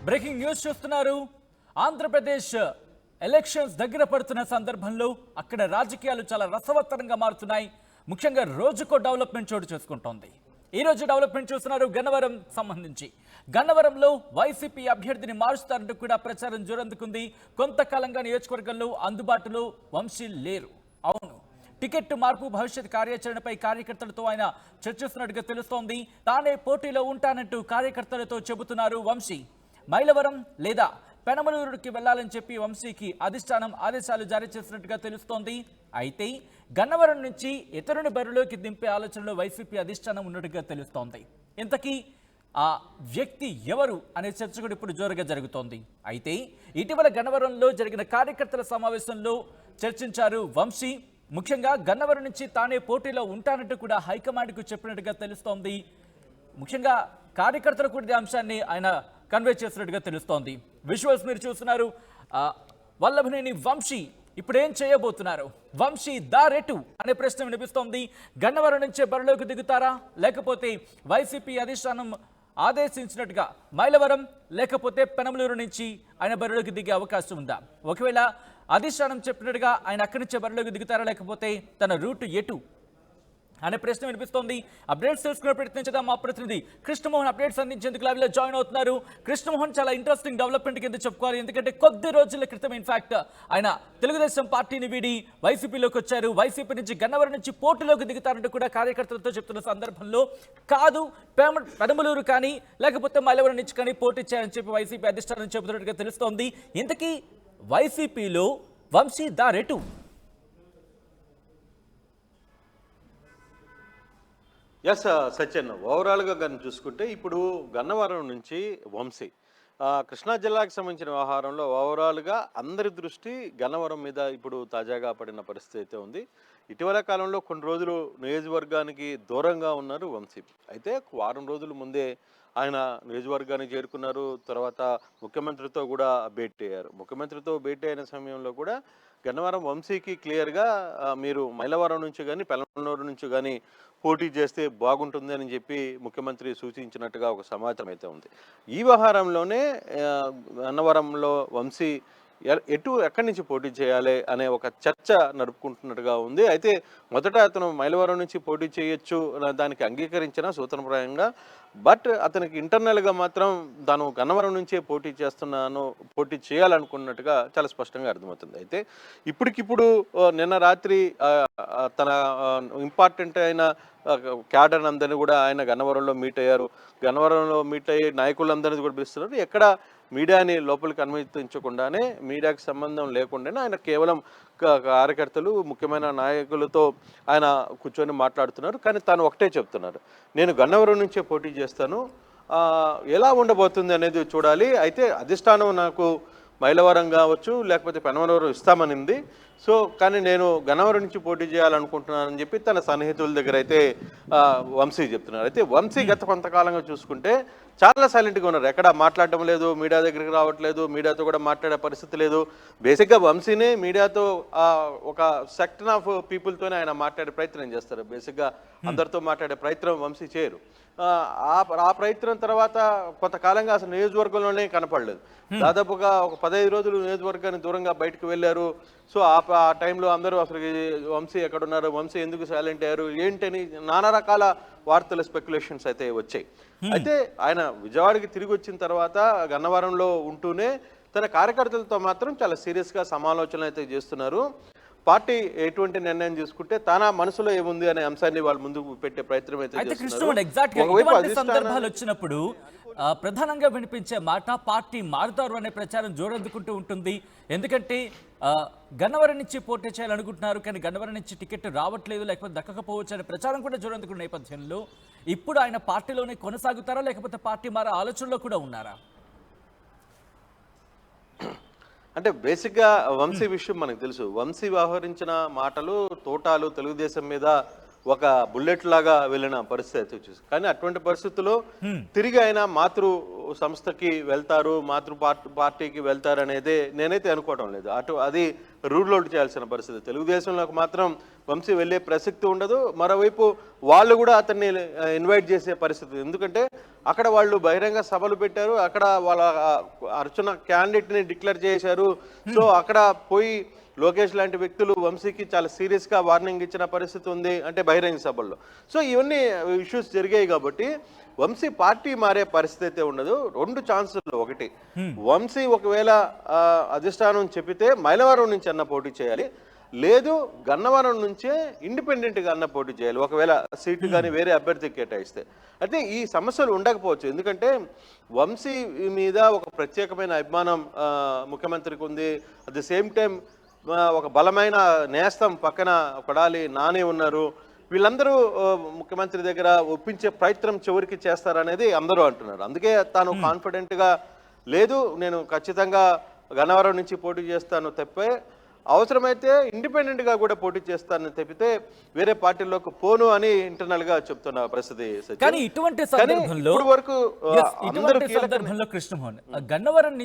Breaking news చూస్తున్నారు. Andhra Pradesh elections దగ్గర పడుతున్న సందర్భంలో అక్కడ రాజకీయాలు చాలా రసవత్తరంగా మారుతున్నాయి. ముఖ్యంగా రోజుకో డెవలప్మెంట్ చోటు చేసుకుంటోంది. ఈ రోజు డెవలప్మెంట్ చూస్తున్నారు గన్నవరం సంబంధించి. గన్నవరంలో వైసీపీ అభ్యర్థిని మారుస్తారంటూ కూడా ప్రచారం జోరందుకుంది. కొంతకాలంగా నియోజకవర్గంలో అందుబాటులో వంశీ లేరు. అవును, టికెట్ మార్పు భవిష్యత్ కార్యాచరణపై కార్యకర్తలతో ఆయన చర్చిస్తున్నట్టుగా తెలుస్తోంది. తానే పోటీలో ఉంటానంటూ కార్యకర్తలతో చెబుతున్నారు వంశీ. మైలవరం లేదా పెనమలూరుకి వెళ్లాలని చెప్పి వంశీకి అధిష్టానం ఆదేశాలు జారీ చేసినట్టుగా తెలుస్తోంది. అయితే గన్నవరం నుంచి ఇతరుని బరిలోకి దింపే ఆలోచనలో వైసీపీ అధిష్టానం ఉన్నట్టుగా తెలుస్తోంది. ఇంతకీ ఆ వ్యక్తి ఎవరు అనే చర్చ కూడా ఇప్పుడు జోరుగా జరుగుతోంది. అయితే ఇటీవల గన్నవరంలో జరిగిన కార్యకర్తల సమావేశంలో చర్చించారు వంశీ. ముఖ్యంగా గన్నవరం నుంచి తానే పోటీలో ఉంటానంటూ కూడా హైకమాండ్కు చెప్పినట్టుగా తెలుస్తోంది. ముఖ్యంగా కార్యకర్తలు కూడా ఈ అంశాన్ని ఆయన కన్వే చేసినట్టుగా తెలుస్తోంది. విజువల్స్ మీరు చూస్తున్నారు. వల్లభనేని వంశీ ఇప్పుడు ఏం చేయబోతున్నారు? వంశీ దారెటు అనే ప్రశ్న వినిపిస్తోంది. గన్నవరం నుంచే బరిలోకి దిగుతారా, లేకపోతే వైసీపీ అధిష్టానం ఆదేశించినట్టుగా మైలవరం లేకపోతే పెనమలూరు నుంచి ఆయన బరిలోకి దిగే అవకాశం ఉందా? ఒకవేళ అధిష్టానం చెప్పినట్టుగా ఆయన అక్కడి నుంచే బరిలోకి దిగుతారా, లేకపోతే తన రూటు ఎటు అనే ప్రశ్న వినిపిస్తోంది. అప్డేట్స్ తెలుసుకునే ప్రయత్నించడం మా ప్రతినిధి కృష్ణమోహన్ అప్డేట్స్ అందించేందుకు లైవ్లో జాయిన్ అవుతున్నారు. కృష్ణమోహన్, చాలా ఇంట్రెస్టింగ్ డెవలప్మెంట్ కింద చెప్పుకోవాలి. ఎందుకంటే కొద్ది రోజుల క్రితం ఇన్ఫాక్ట్ ఆయన తెలుగుదేశం పార్టీని వీడి వైసీపీలోకి వచ్చారు. వైసీపీ నుంచి గన్నవరం నుంచి పోటీలోకి దిగుతారంటూ కూడా కార్యకర్తలతో చెప్తున్న సందర్భంలో కాదు పెనమలూరు కానీ లేకపోతే మైలవరం నుంచి కానీ పోటీ చేయాలని చెప్పి వైసీపీ అధిష్టానం చెబుతున్నట్టుగా తెలుస్తోంది. ఇంతకీ వైసీపీలో వంశీ దారెటు? ఎస్ సత్యన్, ఓవరాల్గా కానీ చూసుకుంటే ఇప్పుడు గన్నవరం నుంచి వంశీ కృష్ణా జిల్లాకు సంబంధించిన వ్యవహారంలో ఓవరాల్గా అందరి దృష్టి గన్నవరం మీద ఇప్పుడు తాజాగా పడిన పరిస్థితి అయితే ఉంది. ఇటీవల కాలంలో కొన్ని రోజులు నియోజకవర్గానికి దూరంగా ఉన్నారు వంశీ. అయితే వారం రోజుల ముందే ఆయన నియోజకవర్గానికి చేరుకున్నారు. తర్వాత ముఖ్యమంత్రితో కూడా భేటీ అయ్యారు. ముఖ్యమంత్రితో భేటీ అయిన సమయంలో కూడా గన్నవరం వంశీకి క్లియర్గా మీరు మైలవరం నుంచి కానీ పెనమలూరు నుంచి కానీ పోటీ చేస్తే బాగుంటుంది అని చెప్పి ముఖ్యమంత్రి సూచించినట్టుగా ఒక సమాచారం అయితే ఉంది. ఈ వ్యవహారంలోనే గన్నవరంలో వంశీ ఎక్కడి నుంచి పోటీ చేయాలి అనే ఒక చర్చ నడుపుకుంటున్నట్టుగా ఉంది. అయితే మొదట అతను మైలవరం నుంచి పోటీ చేయొచ్చు దానికి అంగీకరించిన సూత్రప్రాయంగా, బట్ అతనికి ఇంటర్నల్గా మాత్రం తాను గన్నవరం నుంచే పోటీ చేయాలనుకున్నట్టుగా చాలా స్పష్టంగా అర్థమవుతుంది. అయితే ఇప్పటికిప్పుడు నిన్న రాత్రి తన ఇంపార్టెంట్ అయిన క్యాడర్ అందరినీ కూడా ఆయన గన్నవరంలో మీట్ అయ్యారు. గన్నవరంలో మీట్ అయ్యి నాయకులందరినీ కూడా పిలుస్తున్నారు. ఎక్కడ మీడియాని లోపలికి అనుమతించకుండానే, మీడియాకి సంబంధం లేకుండానే ఆయన కేవలం కార్యకర్తలు ముఖ్యమైన నాయకులతో ఆయన కూర్చొని మాట్లాడుతున్నారు. కానీ తాను ఒకటే చెప్తున్నారు, నేను గన్నవరం నుంచే పోటీ చేస్తాను, ఎలా ఉండబోతుంది అనేది చూడాలి. అయితే అధిష్టానం నాకు మైలవరం కావచ్చు లేకపోతే పెనమలూరు ఇస్తామనింది. సో కానీ నేను గన్నవరం నుంచి పోటీ చేయాలనుకుంటున్నానని చెప్పి తన సన్నిహితుల దగ్గర అయితే వంశీ చెప్తున్నారు. అయితే వంశీ గత కొంతకాలంగా చూసుకుంటే చాలా సైలెంట్గా ఉన్నారు. ఎక్కడ మాట్లాడటం లేదు, మీడియా దగ్గరికి రావట్లేదు, మీడియాతో కూడా మాట్లాడే పరిస్థితి లేదు. బేసిక్గా వంశీనే మీడియాతో ఒక సెక్షన్ ఆఫ్ పీపుల్తోనే ఆయన మాట్లాడే ప్రయత్నం చేస్తారు. బేసిక్గా అందరితో మాట్లాడే ప్రయత్నం వంశీ చేయరు. ఆ ప్రయత్నం తర్వాత కొంతకాలంగా అసలు నియోజకవర్గంలోనే కనపడలేదు. దాదాపుగా ఒక 15 రోజులు నియోజకవర్గాన్ని దూరంగా బయటకు వెళ్ళారు. సో ఆ టైంలో అందరూ అసలు వంశీ ఎక్కడున్నారు, వంశీ ఎందుకు సైలెంట్ అయ్యారు ఏంటని నానా రకాల వార్తలు, స్పెక్యులేషన్స్ అయితే వచ్చాయి. అయితే ఆయన విజయవాడకి తిరిగి వచ్చిన తర్వాత గన్నవరంలో ఉంటూనే తన కార్యకర్తలతో మాత్రం చాలా సీరియస్గా సమాలోచనలు అయితే చేస్తున్నారు. పార్టీ ఎటువంటి నిర్ణయం తీసుకుంటే తన మనసులో ఏముంది అనే అంశాన్ని వాళ్ళు ముందుకు పెట్టే ప్రయత్నం అయితే సందర్భాలు వచ్చినప్పుడు ప్రధానంగా వినిపించే మాట పార్టీ మారుతారు అనే ప్రచారం జోరందుకుంటూ ఉంటుంది. ఎందుకంటే గన్నవరం నుంచి పోటీ చేయాలనుకుంటున్నారు, కానీ గన్నవరం నుంచి టికెట్ రావట్లేదు, లేకపోతే దక్కకపోవచ్చు అనే ప్రచారం కూడా జోరందుకున్న నేపథ్యంలో ఇప్పుడు ఆయన పార్టీలోనే కొనసాగుతారా, లేకపోతే పార్టీ మారే ఆలోచనలో కూడా ఉన్నారా? అంటే బేసిక్గా వంశీ విషయం మనకు తెలుసు. వంశీ వ్యవహరించిన మాటలు తోటాలు తెలుగుదేశం మీద ఒక బుల్లెట్ లాగా వెళ్ళిన పరిస్థితి అయితే చూసి, కానీ అటువంటి పరిస్థితుల్లో తిరిగి ఆయన సంస్థకి వెళ్తారు, పార్టీకి వెళ్తారు అనేది నేనైతే అనుకోవడం లేదు. అది రూల్ అవుట్ చేయాల్సిన పరిస్థితి. తెలుగుదేశంలోకి మాత్రం వంశీ వెళ్ళే ప్రసక్తి ఉండదు. మరోవైపు వాళ్ళు కూడా అతన్ని ఇన్వైట్ చేసే పరిస్థితి. ఎందుకంటే అక్కడ వాళ్ళు బహిరంగ సభలు పెట్టారు, అక్కడ వాళ్ళ అర్చన క్యాండిడేట్ని డిక్లేర్ చేశారు. సో అక్కడ పోయి లోకేష్ లాంటి వ్యక్తులు వంశీకి చాలా సీరియస్గా వార్నింగ్ ఇచ్చిన పరిస్థితి ఉంది, అంటే బహిరంగ సభల్లో. సో ఇవన్నీ ఇష్యూస్ జరిగాయి కాబట్టి వంశీ పార్టీ మారే పరిస్థితి అయితే ఉండదు. 2 ఛాన్సులు. ఒకటి, వంశీ ఒకవేళ అధిష్టానం చెప్పితే మైలవరం నుంచి అన్న పోటీ చేయాలి, లేదు గన్నవరం నుంచే ఇండిపెండెంట్గా అన్న పోటీ చేయాలి, ఒకవేళ సీటు కానీ వేరే అభ్యర్థికి కేటాయిస్తే. అయితే ఈ సమస్యలు ఉండకపోవచ్చు, ఎందుకంటే వంశీ మీద ఒక ప్రత్యేకమైన అభిమానం ముఖ్యమంత్రికి ఉంది. అట్ ది సేమ్ టైం ఒక బలమైన నేస్తం పక్కన కొడాలి నాని ఉన్నారు. వీళ్ళందరూ ముఖ్యమంత్రి దగ్గర ఒప్పించే ప్రయత్నం చివరికి చేస్తారనేది అందరూ అంటున్నారు. అందుకే తాను కాన్ఫిడెంట్గా లేదు, నేను ఖచ్చితంగా గన్నవరం నుంచి పోటీ చేస్తాను తప్పే, అవసరమైతే ఇండిపెండెంట్గా కూడా పోటీ చేస్తానని తప్పితే వేరే పార్టీలోకి పోను అని ఇంటర్నల్గా చెప్తున్న పరిస్థితి. కానీ ఇటువంటి సందర్భంలో వరకు కృష్ణమోహన్ గన్నవరం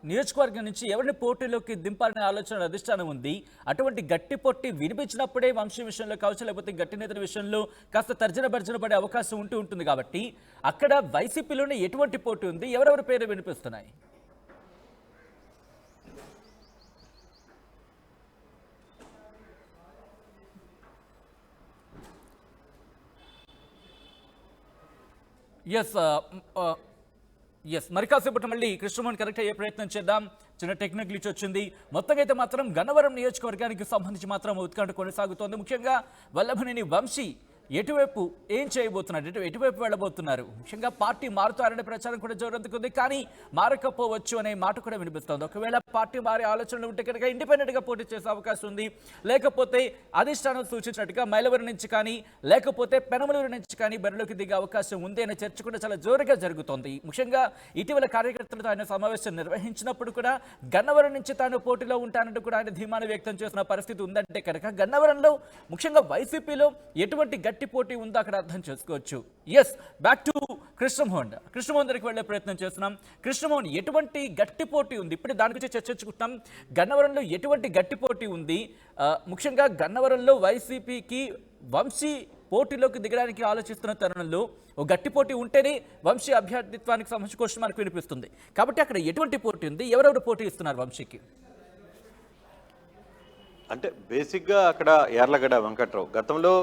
నియోజకవర్గం నుంచి ఎవరిని పోటీలోకి దింపాలనే ఆలోచన అధిష్టానం ఉంది. అటువంటి గట్టి పొట్టి వినిపించినప్పుడే వంశీ విషయంలో కావచ్చు, లేకపోతే గట్టి నేతల విషయంలో కాస్త తర్జన భర్జన పడే అవకాశం ఉంటుంది. కాబట్టి అక్కడ వైసీపీలోనే ఎటువంటి పోటీ ఉంది, ఎవరెవరి పేరు వినిపిస్తున్నాయి? ఎస్ మరి కాసేపటి మళ్ళీ కృష్ణమోహన్ కరెక్ట్ అయ్యే ప్రయత్నం చేద్దాం. చిన్న టెక్నిక్ గ్లిచ్ వచ్చింది. మొత్తంగా అయితే మాత్రం గన్నవరం నియోజకవర్గానికి సంబంధించి మాత్రం ఉత్కంఠ కొనసాగుతోంది. ముఖ్యంగా వల్లభనేని వంశీ ఎటువైపు ఏం చేయబోతున్నారు, ఎటువైపు వెళ్ళబోతున్నారు, ముఖ్యంగా పార్టీ మారుతారనే ప్రచారం కూడా జోరందుకుంది. కానీ మారకపోవచ్చు అనే మాట కూడా వినిపిస్తోంది. ఒకవేళ పార్టీ మారే ఆలోచనలు ఉంటే కనుక ఇండిపెండెంట్గా పోటీ చేసే అవకాశం ఉంది, లేకపోతే అధిష్టానం సూచించినట్టుగా మైలవరం నుంచి కానీ లేకపోతే పెనమలూరు నుంచి కానీ బరిలోకి దిగే అవకాశం ఉంది అనే చర్చ కూడా చాలా జోరుగా జరుగుతోంది. ముఖ్యంగా ఇటీవల కార్యకర్తలతో ఆయన సమావేశం నిర్వహించినప్పుడు కూడా గన్నవరం నుంచి తాను పోటీలో ఉంటానంటూ కూడా ఆయన ధీమాను వ్యక్తం చేసిన పరిస్థితి ఉందంటే కనుక గన్నవరంలో ముఖ్యంగా వైసీపీలో ఎటువంటి గట్టి పోటీ ఉందో అక్కడ అర్థం చేసుకోవచ్చు. ఎస్, బ్యాక్ టు కృష్ణమోహన్ దగ్గరికి వెళ్లే ప్రయత్నం చేస్తున్నాం. కృష్ణమోహన్, ఎటువంటి గట్టి పోటీ ఉంది? ఇప్పుడు దాని గురించి చర్చించుకుంటున్నాం. గన్నవరంలో ఎటువంటి గట్టి పోటీ ఉంది? ముఖ్యంగా గన్నవరంలో వైసీపీకి వంశీ పోటీలోకి దిగడానికి ఆలోచిస్తున్న తరుణంలో ఓ గట్టి పోటీ ఉంటేనే వంశీ అభ్యర్థిత్వానికి సంబంధించి క్వశ్చన్ మనకు వినిపిస్తుంది. కాబట్టి అక్కడ ఎటువంటి పోటీ ఉంది, ఎవరెవరు పోటీ ఇస్తున్నారు వంశీకి? అంటే బేసిక్గా అక్కడ యార్లగడ్డ వెంకట్రావు గతంలో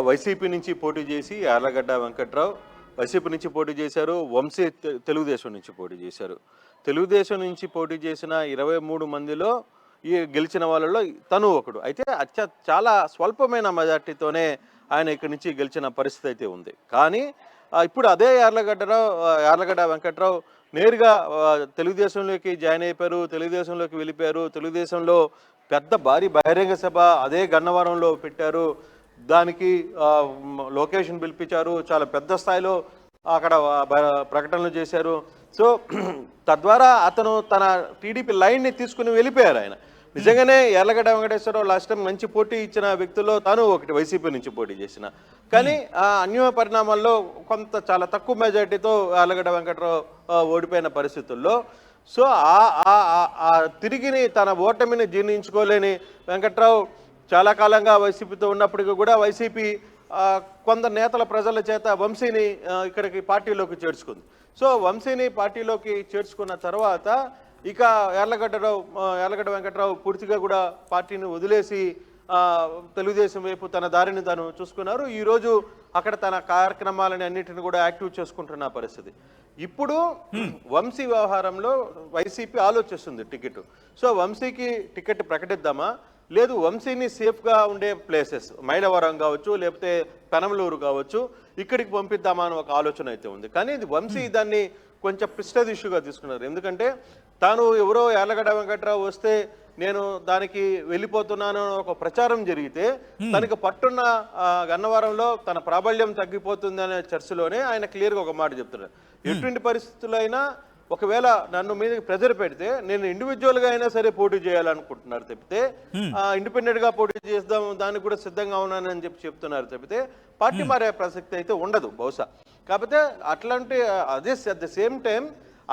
వైసీపీ నుంచి పోటీ చేసి, యార్లగడ్డ వెంకట్రావు వైసీపీ నుంచి పోటీ చేశారు, వంశీ తెలుగుదేశం నుంచి పోటీ చేశారు. తెలుగుదేశం నుంచి పోటీ చేసిన 23 మందిలో ఈ గెలిచిన వాళ్ళలో తను ఒకడు. అయితే చాలా స్వల్పమైన మెజార్టీతోనే ఆయన ఇక్కడి నుంచి గెలిచిన పరిస్థితి అయితే ఉంది. కానీ ఇప్పుడు అదే యార్లగడ్డ వెంకట్రావు నేరుగా తెలుగుదేశంలోకి జాయిన్ అయిపోయారు, తెలుగుదేశంలోకి వెళ్ళిపోయారు. తెలుగుదేశంలో పెద్ద భారీ బహిరంగ సభ అదే గన్నవరంలో పెట్టారు. దానికి లొకేషన్ పిలిపించారు, చాలా పెద్ద స్థాయిలో అక్కడ ప్రకటనలు చేశారు. సో తద్వారా అతను తన టీడీపీ లైన్ని తీసుకుని వెళ్ళిపోయారు. ఆయన నిజంగానే యార్లగడ్డ వెంకటేశ్వరరావు లాస్ట్ టైం మంచి పోటీ ఇచ్చిన వ్యక్తుల్లో తాను ఒకటి, వైసీపీ నుంచి పోటీ చేసిన. కానీ ఆ అన్య పరిణామాల్లో చాలా తక్కువ మెజార్టీతో యార్లగడ్డ వెంకటరావు ఓడిపోయిన పరిస్థితుల్లో సో తిరిగిని తన ఓటమిని జీర్ణించుకోలేని వెంకట్రావు చాలా కాలంగా వైసీపీతో ఉన్నప్పటికీ కూడా వైసీపీ కొందరు నేతల ప్రజల చేత వంశీని ఇక్కడికి పార్టీలోకి చేర్చుకుంది. సో వంశీని పార్టీలోకి చేర్చుకున్న తర్వాత ఇక యార్లగడ్డ వెంకట్రావు పూర్తిగా కూడా పార్టీని వదిలేసి తెలుగుదేశం వైపు తన దారిని తాను చూసుకున్నారు. ఈరోజు అక్కడ తన కార్యక్రమాలని అన్నిటిని కూడా యాక్టివ్ చేసుకుంటున్న పరిస్థితి. ఇప్పుడు వంశీ వ్యవహారంలో వైసీపీ ఆలోచిస్తుంది టికెట్. సో వంశీకి టికెట్ ప్రకటిద్దామా, లేదు వంశీని సేఫ్గా ఉండే ప్లేసెస్ మైలవరం కావచ్చు, లేకపోతే పెనమలూరు కావచ్చు, ఇక్కడికి పంపిద్దామా అని ఒక ఆలోచన అయితే ఉంది. కానీ ఇది వంశీ దాన్ని కొంచెం ప్రిస్టేజ్ ఇష్యూగా తీసుకున్నారు. ఎందుకంటే తాను ఎవరో యార్లగడ్డ వెంకట్రావు వస్తే నేను దానికి వెళ్ళిపోతున్నాను ఒక ప్రచారం జరిగితే తనకి పట్టున్న గన్నవరంలో తన ప్రాబల్యం తగ్గిపోతుంది అనే చర్చలోనే ఆయన క్లియర్గా ఒక మాట చెప్తున్నారు. ఎటువంటి పరిస్థితుల్లో అయినా ఒకవేళ నన్ను మీద ప్రెజర్ పెడితే నేను ఇండివిజువల్గా అయినా సరే పోటీ చేయాలనుకుంటున్నారు తప్పితే ఇండిపెండెంట్గా పోటీ చేద్దాం దానికి కూడా సిద్ధంగా ఉన్నానని చెప్తున్నారు తప్పితే పార్టీ మారే ప్రసక్తి అయితే ఉండదు బహుశా. కాకపోతే అట్లాంటి అదే at the same time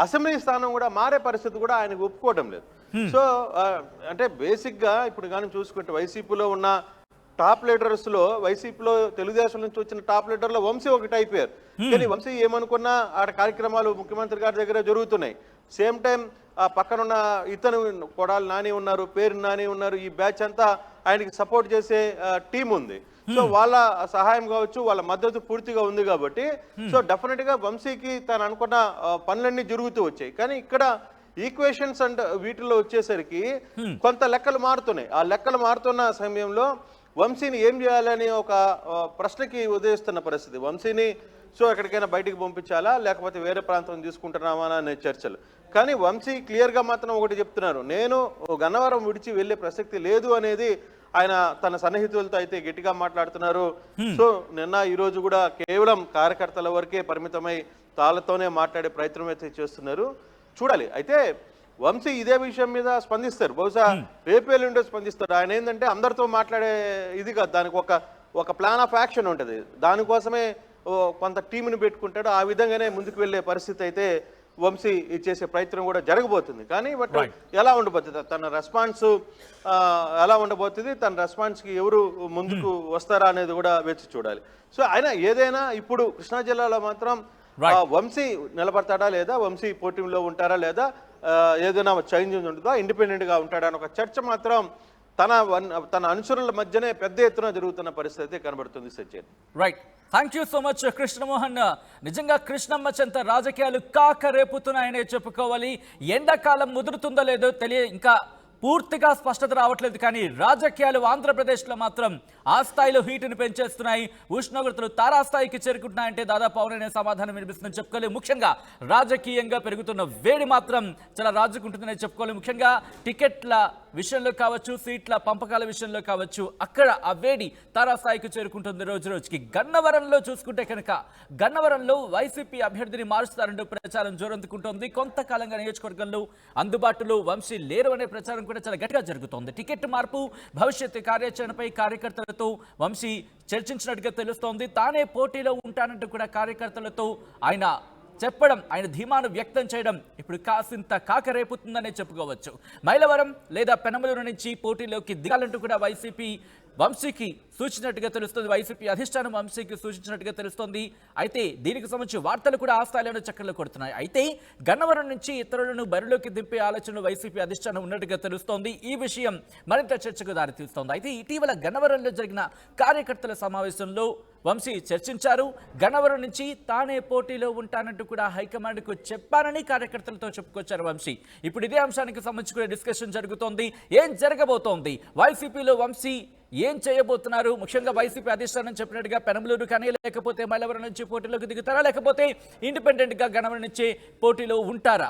assembly స్థానం కూడా మారే పరిస్థితి కూడా ఆయనకు ఒప్పుకోవడం లేదు. సో అంటే బేసిక్గా ఇప్పుడు కానీ చూసుకుంటే వైసీపీలో ఉన్న టాప్ లీడర్స్ లో వైసీపీలో తెలుగుదేశం నుంచి వచ్చిన టాప్ లీడర్లో వంశీ ఒకటి అయిపోయారు. కానీ వంశీ ఏమనుకున్నా ఆడ కార్యక్రమాలు ముఖ్యమంత్రి గారి దగ్గర జరుగుతున్నాయి. సేమ్ టైం ఆ పక్కనున్న ఇతను కొడాలి నాని ఉన్నారు, పేరు నాని ఉన్నారు, ఈ బ్యాచ్ అంతా ఆయనకి సపోర్ట్ చేసే టీం ఉంది. సో వాళ్ళ సహాయం కావచ్చు, వాళ్ళ మద్దతు పూర్తిగా ఉంది కాబట్టి సో డెఫినెట్ గా వంశీకి తను అనుకున్న పనులన్నీ జరుగుతూ వచ్చాయి. కానీ ఇక్కడ ఈక్వేషన్స్ అండ్ వీటిల్లో వచ్చేసరికి కొంత లెక్కలు మారుతున్నాయి. ఆ లెక్కలు మారుతున్న సమయంలో వంశీని ఏం చేయాలని ఒక ప్రశ్నకి ఉదయిస్తున్న పరిస్థితి. వంశీని సో ఎక్కడికైనా బయటికి పంపించాలా లేకపోతే వేరే ప్రాంతం తీసుకుంటున్నామా అనే చర్చలు. కానీ వంశీ క్లియర్గా మాత్రం ఒకటి చెప్తున్నారు, నేను గన్నవరం విడిచి వెళ్ళే ప్రసక్తి లేదు అనేది ఆయన తన సన్నిహితులతో అయితే గట్టిగా మాట్లాడుతున్నారు. సో నిన్న ఈరోజు కూడా కేవలం కార్యకర్తల వరకే పరిమితమై తాళ్ళతోనే మాట్లాడే ప్రయత్నం అయితే చేస్తున్నారు. చూడాలి. అయితే వంశీ ఇదే విషయం మీద స్పందిస్తారు, బహుశా రేపేళ్ళుండే స్పందిస్తారు. ఆయన ఏంటంటే అందరితో మాట్లాడే ఇది కాదు, దానికి ఒక ప్లాన్ ఆఫ్ యాక్షన్ ఉంటుంది. దానికోసమే కొంత టీంని పెట్టుకుంటాడు. ఆ విధంగానే ముందుకు వెళ్ళే పరిస్థితి అయితే వంశీ చేసే ప్రయత్నం కూడా జరగబోతుంది. కానీ బట్ ఎలా ఉండబోతుంది తన రెస్పాన్స్, ఎలా ఉండబోతుంది, తన రెస్పాన్స్కి ఎవరు ముందుకు వస్తారా అనేది కూడా వేచి చూడాలి. సో ఆయన ఏదైనా ఇప్పుడు కృష్ణా జిల్లాలో మాత్రం వంశీ నిలబడతాడా లేదా, వంశీ పోటీలో ఉంటారా లేదా, ఏదైనా చేంజ్ ఉంటుందా, ఇండిపెండెంట్గా ఉంటాడా అని ఒక చర్చ మాత్రం తన అనుచరుల మధ్యనే పెద్ద ఎత్తున జరుగుతున్న పరిస్థితి కనబడుతుంది. Sachin right, thank you so much Krishnamohan. నిజంగా కృష్ణమ్మ చెంత రాజకీయాలు కాక రేపుతున్నాయనే చెప్పుకోవాలి. ఎండాకాలం ముదురుతుందో లేదో ఇంకా పూర్తిగా స్పష్టత రావట్లేదు. కానీ రాజకీయాలు ఆంధ్రప్రదేశ్లో మాత్రం ఆ స్థాయిలో హీటును పెంచేస్తున్నాయి. ఉష్ణోగ్రతలు తారాస్థాయికి చేరుకుంటున్నాయంటే దాదాపు అవుననే సమాధానం వినిపిస్తుందని చెప్పుకోలేదు. ముఖ్యంగా రాజకీయంగా పెరుగుతున్న వేడి మాత్రం చాలా రాజుకుంటుందని చెప్పుకోవాలి. ముఖ్యంగా టికెట్ల విషయంలో కావచ్చు, సీట్ల పంపకాల విషయంలో కావచ్చు, అక్కడ ఆ వేడి తారాస్థాయికి చేరుకుంటుంది రోజు రోజుకి. గన్నవరంలో చూసుకుంటే కనుక గన్నవరంలో వైసీపీ అభ్యర్థిని మారుస్తారంటూ ప్రచారం జోరందుకుంటోంది. కొంతకాలంగా నియోజకవర్గంలో అందుబాటులో వంశీ లేరు అనే ప్రచారం కూడా చాలా గట్టిగా జరుగుతోంది. టికెట్ మార్పు భవిష్యత్తు కార్యాచరణపై కార్యకర్తలతో వంశీ చర్చించినట్టుగా తెలుస్తోంది. తానే పోటీలో ఉంటానంటూ కూడా కార్యకర్తలతో ఆయన చెప్పడం, ఆయన ధీమాను వ్యక్తం చేయడం ఇప్పుడు కాసింత కాకరేపుతుందనే చెప్పుకోవచ్చు. మైలవరం లేదా పెనమలూరు నుంచి పోటీలోకి దిగాలంటూ కూడా వైసీపీ వంశీకి సూచించినట్టుగా తెలుస్తుంది. వైసీపీ అధిష్టానం వంశీకి సూచించినట్టుగా తెలుస్తోంది. అయితే దీనికి సంబంధించి వార్తలు కూడా ఆ స్థాయిలోనే చక్కర్లు కొడుతున్నాయి. అయితే గన్నవరం నుంచి ఇతరులను బరిలోకి దింపే ఆలోచనలు వైసీపీ అధిష్టానం ఉన్నట్టుగా తెలుస్తోంది. ఈ విషయం మరింత చర్చకు దారితీస్తోంది. అయితే ఇటీవల గన్నవరంలో జరిగిన కార్యకర్తల సమావేశంలో వంశీ చర్చించారు. గన్నవరం నుంచి తానే పోటీలో ఉంటానంటూ కూడా హైకమాండ్కు చెప్పానని కార్యకర్తలతో చెప్పుకొచ్చారు వంశీ. ఇప్పుడు ఇదే అంశానికి సంబంధించి కూడా డిస్కషన్ జరుగుతోంది. ఏం జరగబోతోంది, వైసీపీలో వంశీ ఏం చేయబోతున్నారు, ముఖ్యంగా వైసీపీ అధిష్టానం చెప్పినట్టుగా పెనమలూరు కానీ లేకపోతే మైలవరం నుంచి పోటీలోకి దిగుతారా, లేకపోతే ఇండిపెండెంట్గా గన్నవరం నుంచి పోటీలో ఉంటారా?